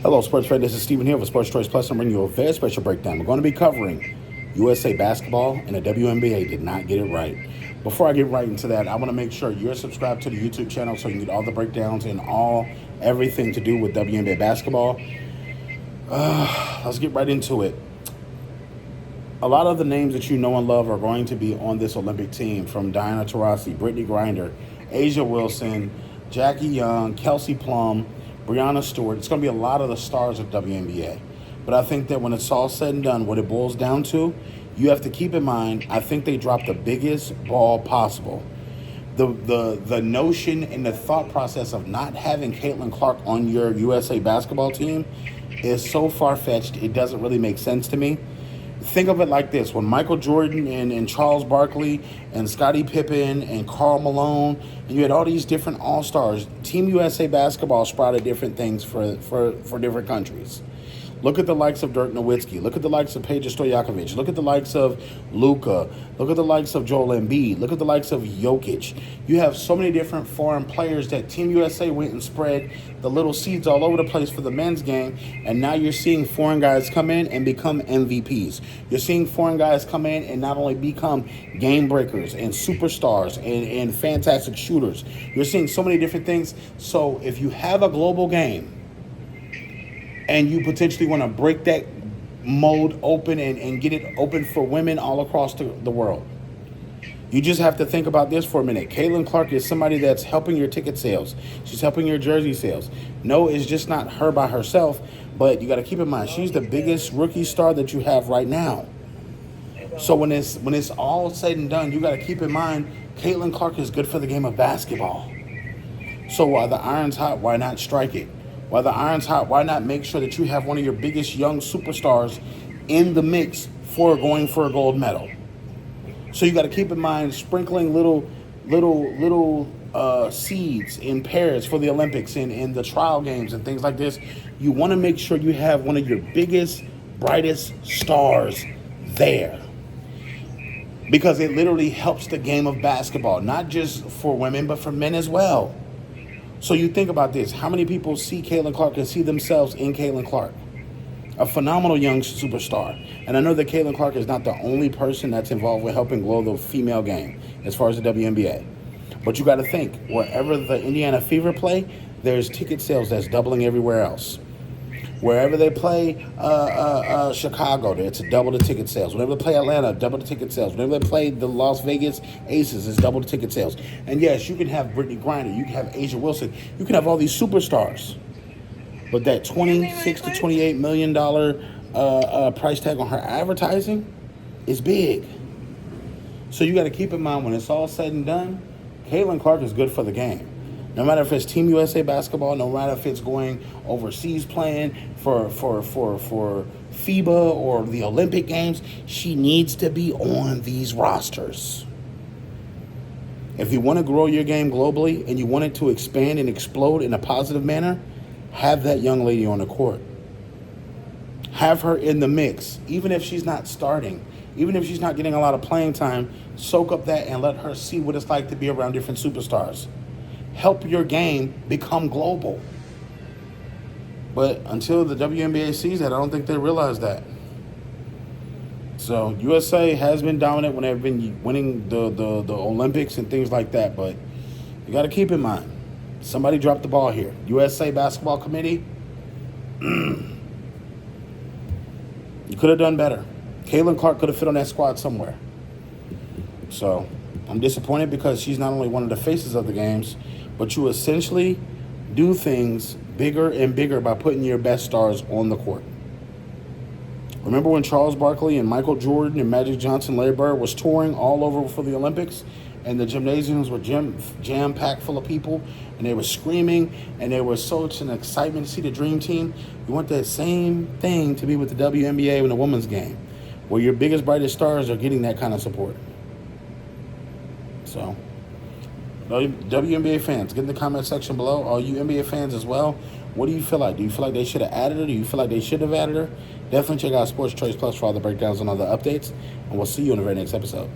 Hello, sports fan. This is Steven here with Sports Choice Plus. I'm bringing you a very special breakdown. We're going to be covering USA basketball, and the WNBA did not get it right. Before I get right into that, I want to make sure you're subscribed to the YouTube channel so you can get all the breakdowns and everything to do with WNBA basketball. Let's get right into it. A lot of the names that you know and love are going to be on this Olympic team, from Diana Taurasi, Brittany Griner, Asia Wilson, Jackie Young, Kelsey Plum, Brianna Stewart. It's going to be a lot of the stars of WNBA. But I think that when it's all said and done, what it boils down to, you have to keep in mind, I think they dropped the biggest ball possible. The notion and the thought process of not having Caitlin Clark on your USA basketball team is so far-fetched, it doesn't really make sense to me. Think of it like this. When Michael Jordan and Charles Barkley and Scottie Pippen and Karl Malone, and you had all these different all-stars, Team USA basketball sprouted different things for different countries. Look at the likes of Dirk Nowitzki. Look at the likes of Peja Stojakovic. Look at the likes of Luka. Look at the likes of Joel Embiid. Look at the likes of Jokic. You have so many different foreign players that Team USA went and spread the little seeds all over the place for the men's game, and now you're seeing foreign guys come in and become MVPs. You're seeing foreign guys come in and not only become game breakers and superstars and fantastic shooters. You're seeing so many different things. So if you have a global game, and you potentially want to break that mold open and get it open for women all across the world, you just have to think about this for a minute. Caitlin Clark is somebody that's helping your ticket sales. She's helping your jersey sales. No, it's just not her by herself, but you got to keep in mind, she's the biggest rookie star that you have right now. So when it's all said and done, you got to keep in mind, Caitlin Clark is good for the game of basketball. So while the iron's hot, why not strike it? While the iron's hot, why not make sure that you have one of your biggest young superstars in the mix for going for a gold medal? So you got to keep in mind, sprinkling little seeds in pairs for the Olympics and in the trial games and things like this. You want to make sure you have one of your biggest, brightest stars there, because it literally helps the game of basketball, not just for women, but for men as well. So you think about this. How many people see Caitlin Clark and see themselves in Caitlin Clark? A phenomenal young superstar. And I know that Caitlin Clark is not the only person that's involved with helping grow the female game as far as the WNBA. But you got to think, wherever the Indiana Fever play, there's ticket sales that's doubling everywhere else. Wherever they play Chicago, it's double the ticket sales. Whenever they play Atlanta, double the ticket sales. Whenever they play the Las Vegas Aces, it's double the ticket sales. And yes, you can have Brittany Griner, you can have Asia Wilson, you can have all these superstars. But that $26 to $28 million price tag on her advertising is big. So you got to keep in mind, when it's all said and done, Caitlin Clark is good for the game. No matter if it's Team USA basketball, no matter if it's going overseas playing for FIBA or the Olympic Games, she needs to be on these rosters. If you want to grow your game globally and you want it to expand and explode in a positive manner, have that young lady on the court. Have her in the mix, even if she's not starting, even if she's not getting a lot of playing time. Soak up that and let her see what it's like to be around different superstars. Help your game become global. But until the WNBA sees that, I don't think they realize that. So USA has been dominant when they've been winning the Olympics and things like that. But you got to keep in mind, somebody dropped the ball here. USA Basketball Committee, you could have done better. Caitlin Clark could have fit on that squad somewhere. So I'm disappointed, because she's not only one of the faces of the games, but you essentially do things bigger and bigger by putting your best stars on the court. Remember when Charles Barkley and Michael Jordan and Magic Johnson, Larry Bird was touring all over for the Olympics, and the gymnasiums were jam-packed full of people, and they were screaming, and there was such an excitement to see the Dream Team? You want that same thing to be with the WNBA and the women's game, where your biggest, brightest stars are getting that kind of support. So, WNBA fans, get in the comment section below. All you NBA fans as well, what do you feel like? Do you feel like they should have added her? Do you feel like they should have added her? Definitely check out Sports Choice Plus for all the breakdowns and all the updates, and we'll see you in the very next episode.